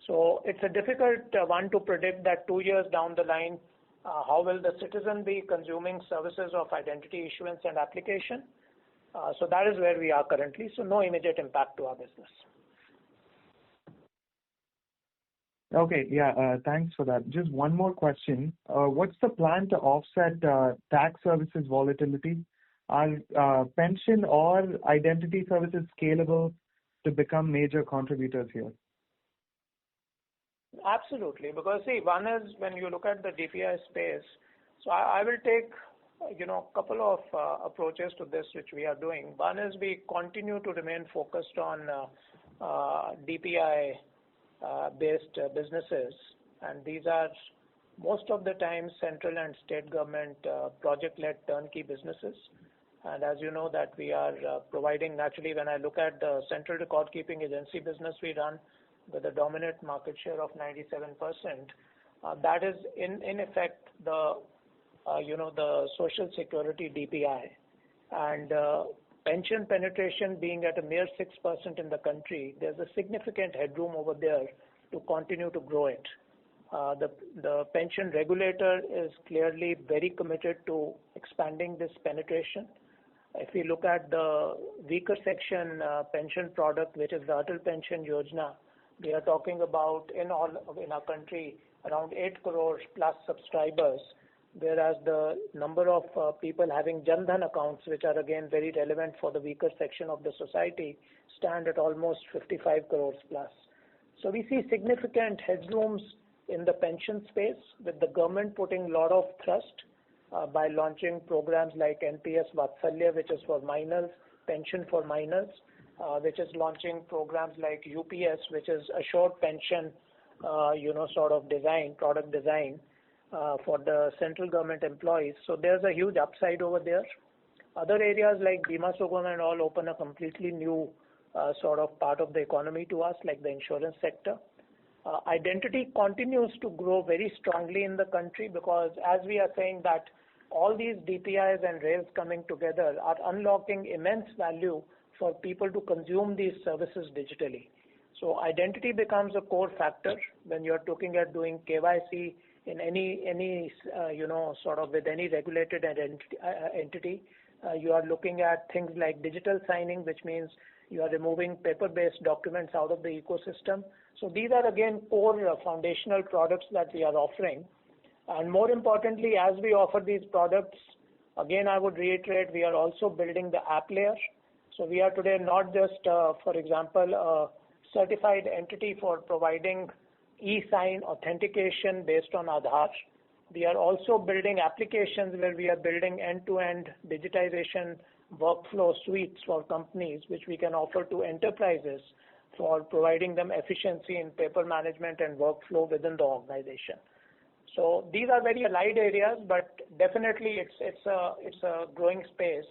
So it's a difficult one to predict that 2 years down the line, how will the citizen be consuming services of identity issuance and application. So that is where we are currently. So no immediate impact to our business. Okay, yeah, thanks for that. Just one more question. What's the plan to offset tax services volatility? Are pension or identity services scalable to become major contributors here? Absolutely, because see, one is when you look at the DPI space, so I will take a couple of approaches to this which we are doing. One is we continue to remain focused on DPI based businesses, and these are most of the time central and state government project-led turnkey businesses. And as you know that we are providing, naturally when I look at the central record keeping agency business we run with a dominant market share of 97%, that is in effect the the social security DPI, and pension penetration being at a mere 6% in the country, there's a significant headroom over there to continue to grow it. The pension regulator is clearly very committed to expanding this penetration. If we look at the weaker section pension product, which is the Atal Pension Yojana, we are talking about in our country around 8 crores plus subscribers, whereas the number of people having Jan Dhan accounts, which are again very relevant for the weaker section of the society, stand at almost 55 crores plus. So we see significant headrooms in the pension space, with the government putting a lot of thrust by launching programs like NPS Vatsalya, which is for minors, pension for minors, which is launching programs like UPS, which is assured pension, sort of product design for the central government employees. So there's a huge upside over there. Other areas like Bima Sugam and all open a completely new sort of part of the economy to us, like the insurance sector. Identity continues to grow very strongly in the country, because as we are saying that all these DPIs and rails coming together are unlocking immense value for people to consume these services digitally. So identity becomes a core factor when you're looking at doing KYC in any sort of with any regulated entity. You are looking at things like digital signing, which means you are removing paper-based documents out of the ecosystem. So these are again core foundational products that we are offering. And more importantly, as we offer these products, again I would reiterate, we are also building the app layer. So we are today not just, for example, a certified entity for providing e-sign authentication based on Aadhaar. We are also building applications where we are building end-to-end digitization workflow suites for companies, which we can offer to enterprises for providing them efficiency in paper management and workflow within the organization. So these are very allied areas, but definitely it's a growing space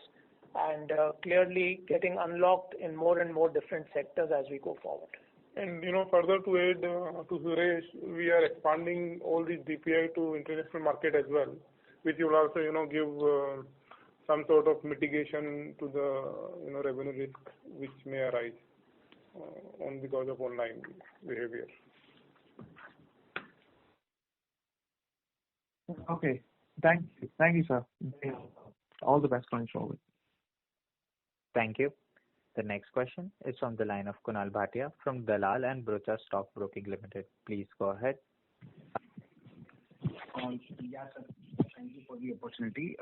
and clearly getting unlocked in more and more different sectors as we go forward. And further to add to Suresh, we are expanding all these DPI to international market as well, which will also give some sort of mitigation to the revenue risk which may arise on because of online behavior. Okay, thank you, sir. All the best going forward. Thank you. The next question is from the line of Kunal Bhatia from Dalal and Brocha Stock Broking Limited. Please go ahead. Yeah, sir. Thank you for the opportunity.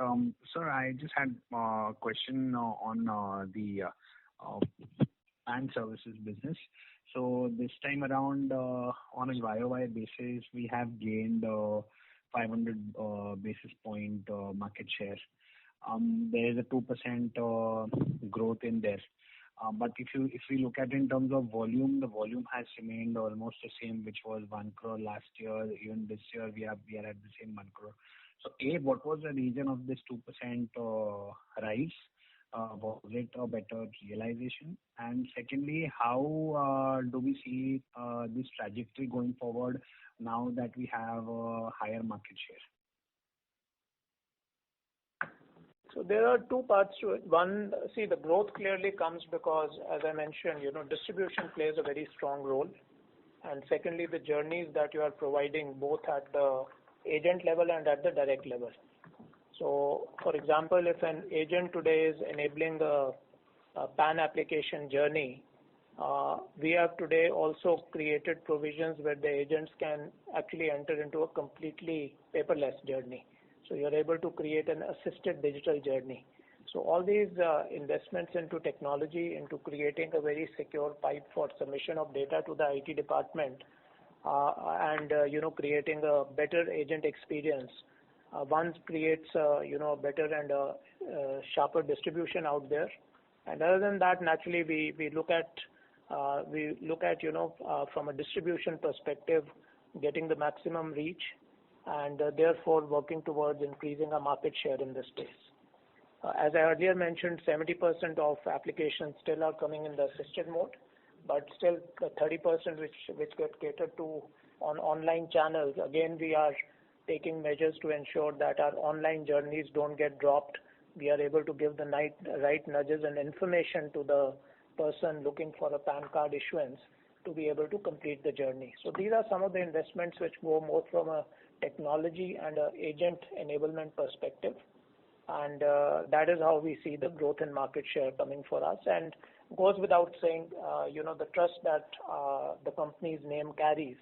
Sir, I just had a question on the PAN services business. So this time around, on a YOY basis, we have gained 500 basis point market share. There is a 2% growth in there. But if we look at in terms of volume, the volume has remained almost the same, which was 1 crore last year. Even this year, we are at the same 1 crore. So, what was the reason of this 2% rise? Was it a better realization? And secondly, how do we see this trajectory going forward now that we have a higher market share? So there are two parts to it. One, see, the growth clearly comes because, as I mentioned, distribution plays a very strong role. And secondly, the journeys that you are providing both at the agent level and at the direct level. So, for example, if an agent today is enabling a PAN application journey, we have today also created provisions where the agents can actually enter into a completely paperless journey. So you're able to create an assisted digital journey. So all these investments into technology, into creating a very secure pipe for submission of data to the IT department, and creating a better agent experience, one creates better and sharper distribution out there. And other than that, naturally we look at from a distribution perspective, getting the maximum reach, and therefore working towards increasing our market share in this space. As I earlier mentioned, 70% of applications still are coming in the assisted mode, but still the 30% which get catered to on online channels, again we are taking measures to ensure that our online journeys don't get dropped. We are able to give the right nudges and information to the person looking for a PAN card issuance to be able to complete the journey. So these are some of the investments which go more from a technology and a agent enablement perspective. And that is how we see the growth in market share coming for us, and goes without saying, the trust that the company's name carries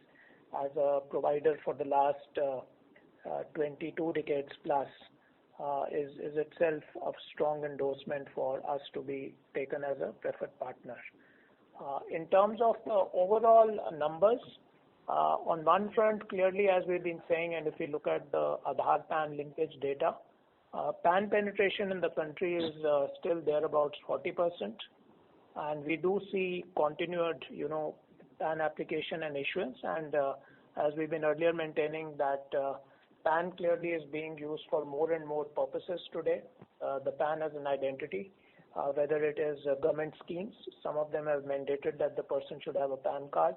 as a provider for the last 22 decades plus is itself a strong endorsement for us to be taken as a preferred partner. In terms of the overall numbers, on one front, clearly as we've been saying, and if we look at the Aadhaar PAN linkage data, PAN penetration in the country is still there about 40%, and we do see continued, PAN application and issuance. And as we've been earlier maintaining that PAN clearly is being used for more and more purposes today. The PAN as an identity, whether it is government schemes, some of them have mandated that the person should have a PAN card.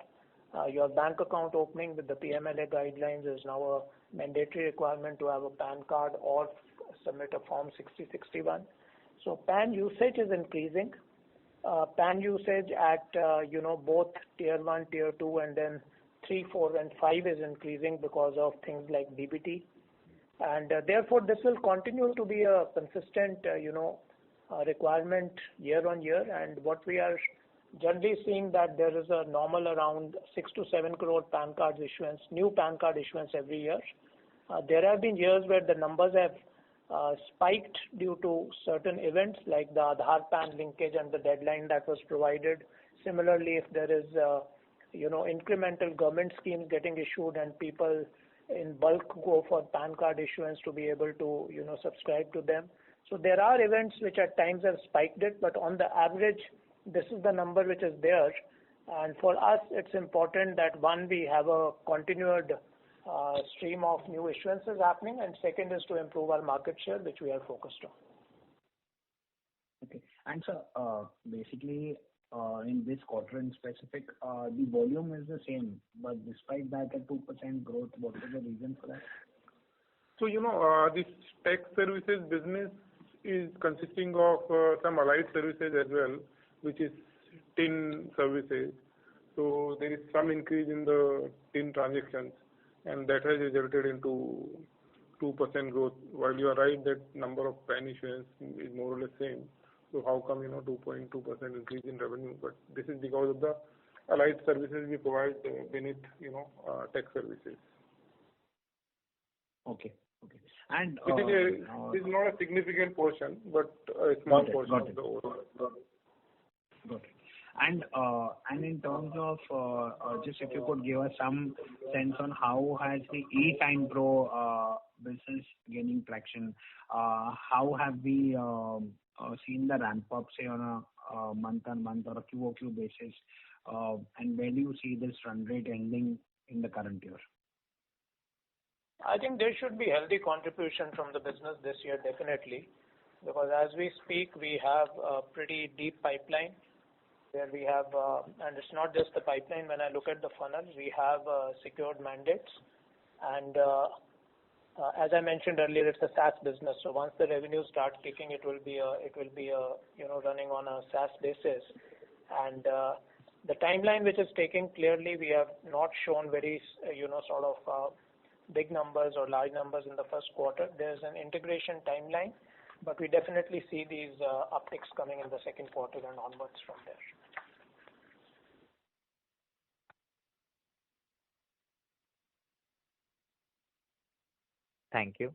Your bank account opening with the PMLA guidelines is now a mandatory requirement to have a PAN card or submit a Form 6061. So PAN usage is increasing. PAN usage at both Tier 1, Tier 2, and then 3, 4, and 5 is increasing because of things like DBT. And therefore, this will continue to be a consistent, requirement year on year. And what we are generally seeing that there is a normal around 6 to 7 crore PAN card issuance, new PAN card issuance every year. There have been years where the numbers have spiked due to certain events like the Aadhaar PAN linkage and the deadline that was provided. Similarly, if there is incremental government schemes getting issued and people in bulk go for PAN card issuance to be able to subscribe to them. So there are events which at times have spiked it, but on the average, this is the number which is there. And for us, it's important that one, we have a continued stream of new issuances happening, and second is to improve our market share, which we are focused on. Okay. And so basically, in this quarter in specific, the volume is the same, but despite that, a 2% growth, what is the reason for that? So, this tech services business is consisting of some allied services as well, which is TIN services. So there is some increase in the TIN transactions, and that has resulted into 2% growth. While you are right that number of PAN issuance is more or less same. So how come 2.2% increase in revenue? But this is because of the allied services we provide beneath tech services. Okay. And it is not a significant portion, but a small portion of the overall. Got it. And in terms of just if you could give us some sense on how has the eSign Pro business gaining traction? How have we seen the ramp up, say on a month-on-month or a QOQ basis? And where do you see this run rate ending in the current year? I think there should be healthy contribution from the business this year, definitely, because as we speak, we have a pretty deep pipeline where we have, and it's not just the pipeline. When I look at the funnel, we have secured mandates, and as I mentioned earlier, it's a SaaS business. So once the revenues start kicking, it will be running on a SaaS basis, and the timeline which is taking, clearly we have not shown very big numbers or large numbers in the first quarter. There's an integration timeline, but we definitely see these upticks coming in the second quarter and onwards from there. Thank you.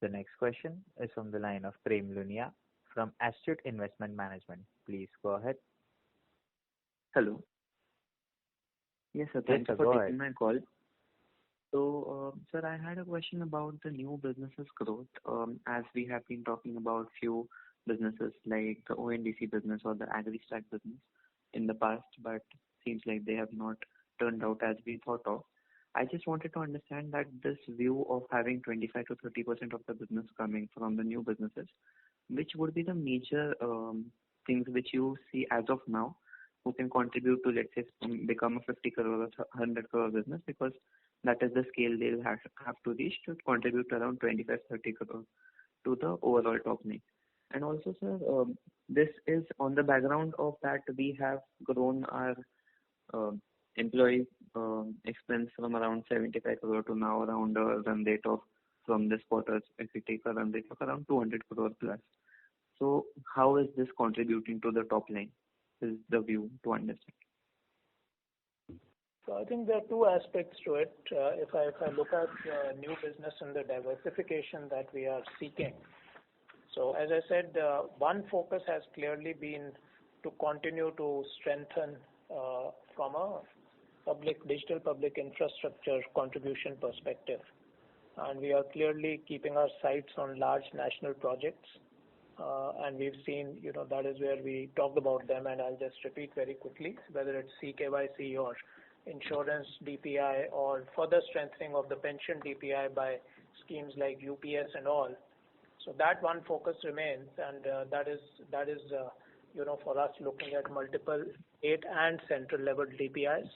The next question is from the line of Prem Lunia from Astute Investment Management. Please go ahead. Hello. Yes, sir. Thank you for taking my call. So, sir, I had a question about the new businesses growth. As we have been talking about few businesses like the ONDC business or the agri-stack business in the past, but seems like they have not turned out as we thought of. I just wanted to understand that this view of having 25 to 30% of the business coming from the new businesses, which would be the major things which you see as of now who can contribute to, let's say, become a 50 crore or 100 crore business, because that is the scale they'll have to reach to contribute around 25-30 crore to the overall top line. And also, sir, this is on the background of that we have grown our employee expense from around 75 crore to now around a run rate of, from this quarter, if we take a run rate of around 200 crore plus. So how is this contributing to the top line is the view to understand. So I think there are two aspects to it. If I look at new business and the diversification that we are seeking. So as I said, one focus has clearly been to continue to strengthen from a digital public infrastructure contribution perspective. And we are clearly keeping our sights on large national projects. And we've seen, that is where we talked about them, and I'll just repeat very quickly, whether it's CKYC or insurance DPI or further strengthening of the pension DPI by schemes like UPS and all. So that one focus remains, and that is for us looking at multiple state and central level DPIs.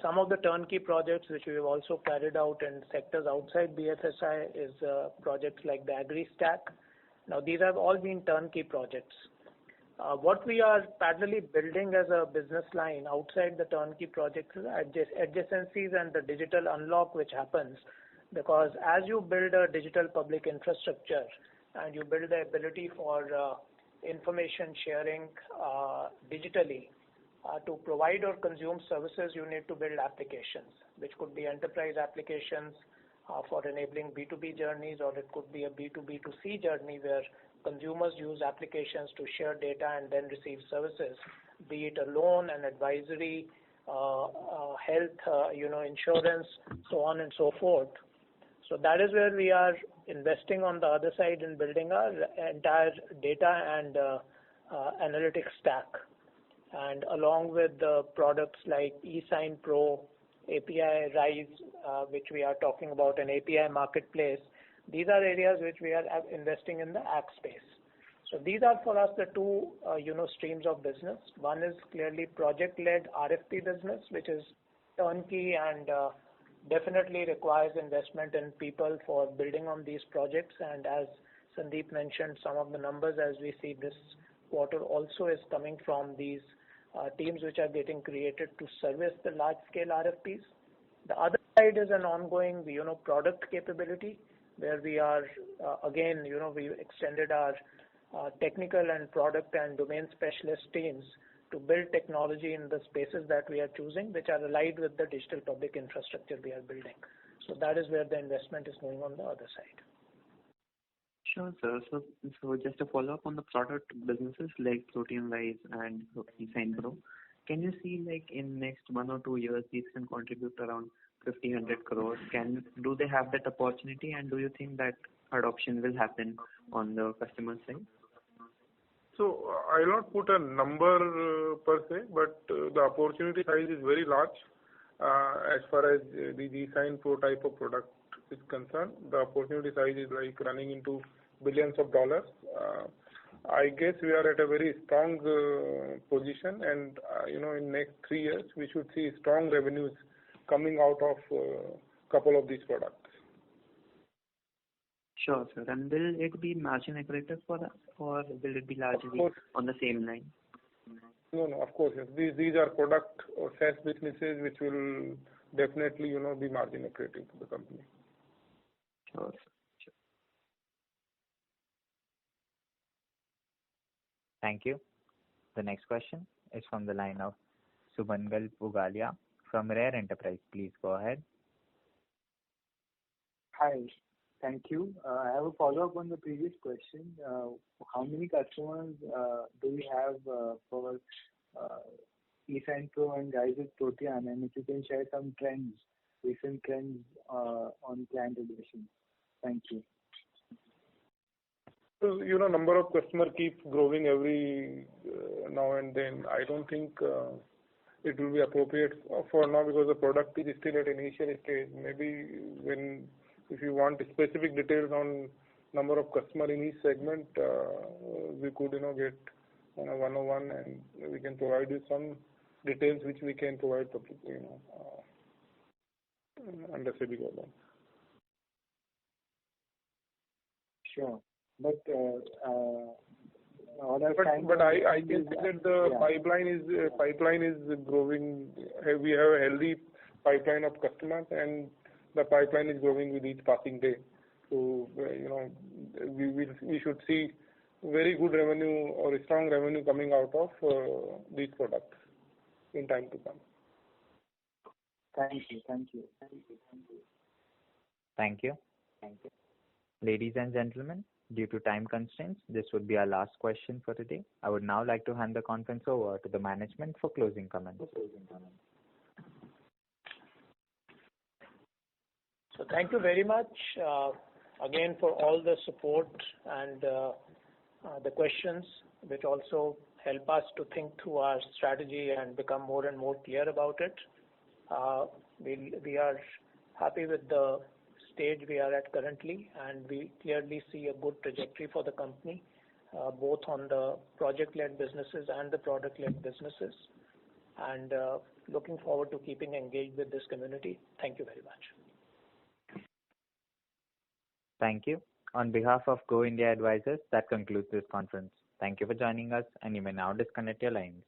Some of the turnkey projects which we have also carried out in sectors outside BFSI is projects like the agri-stack. Now these have all been turnkey projects. What we are parallelly building as a business line outside the turnkey projects is adjacencies and the digital unlock which happens, because as you build a digital public infrastructure and you build the ability for information sharing digitally to provide or consume services, you need to build applications, which could be enterprise applications for enabling B2B journeys, or it could be a B2B2C journey where consumers use applications to share data and then receive services, be it a loan, an advisory, health, insurance, so on and so forth. So that is where we are investing on the other side in building our entire data and analytics stack. And along with the products like eSign Pro, API Rise, which we are talking about, an API marketplace, these are areas which we are investing in the app space. So these are for us the two streams of business. One is clearly project-led RFP business, which is turnkey and definitely requires investment in people for building on these projects. And as Sandeep mentioned, some of the numbers as we see this quarter also is coming from these teams which are getting created to service the large-scale RFPs. The other side is an ongoing, product capability where we are, again, we extended our technical and product and domain specialist teams to build technology in the spaces that we are choosing, which are aligned with the digital public infrastructure we are building. So that is where the investment is going on the other side. Sure, sir. So just to follow up on the product businesses like Protean Rise and eSign Pro, can you see like in next 1 or 2 years these can contribute around 50-100 crores? Do they have that opportunity, and do you think that adoption will happen on the customer side? So I'll not put a number per se, but the opportunity size is very large as far as the eSign Pro type of product is concerned. The opportunity size is like running into billions of dollars. I guess we are at a very strong position, and in next 3 years we should see strong revenues coming out of couple of these products. Sure, sir. And will it be margin accretive for us, or will it be largely on the same line? No, of course, yes. These are product or SaaS businesses which will definitely, be margin accretive to the company. Sure, sir. Sure. Thank you. The next question is from the line of Sumangal Pugalia from Rare Enterprise. Please go ahead. Hi. Thank you. I have a follow-up on the previous question. How many customers do we have for eSign Pro and guys with Protean? And if you can share some recent trends on client addition. Thank you. So, number of customers keeps growing every now and then. I don't think it will be appropriate for now because the product is still at initial stage. Maybe if you want specific details on number of customers in each segment, we could, get on a one-on-one, and we can provide you some details which we can provide publicly, under SEBI guidelines. Sure. But I can see that the pipeline is growing. We have a healthy pipeline of customers, and the pipeline is growing with each passing day. So we should see very good revenue or strong revenue coming out of these products in time to come. Thank you. Thank you. Ladies and gentlemen, due to time constraints, this would be our last question for today. I would now like to hand the conference over to the management for closing comments. So thank you very much again for all the support and the questions, which also help us to think through our strategy and become more and more clear about it. We are happy with the stage we are at currently, and we clearly see a good trajectory for the company, both on the project-led businesses and the product-led businesses. And looking forward to keeping engaged with this community. Thank you very much. Thank you. On behalf of Go India Advisors, that concludes this conference. Thank you for joining us, and you may now disconnect your lines.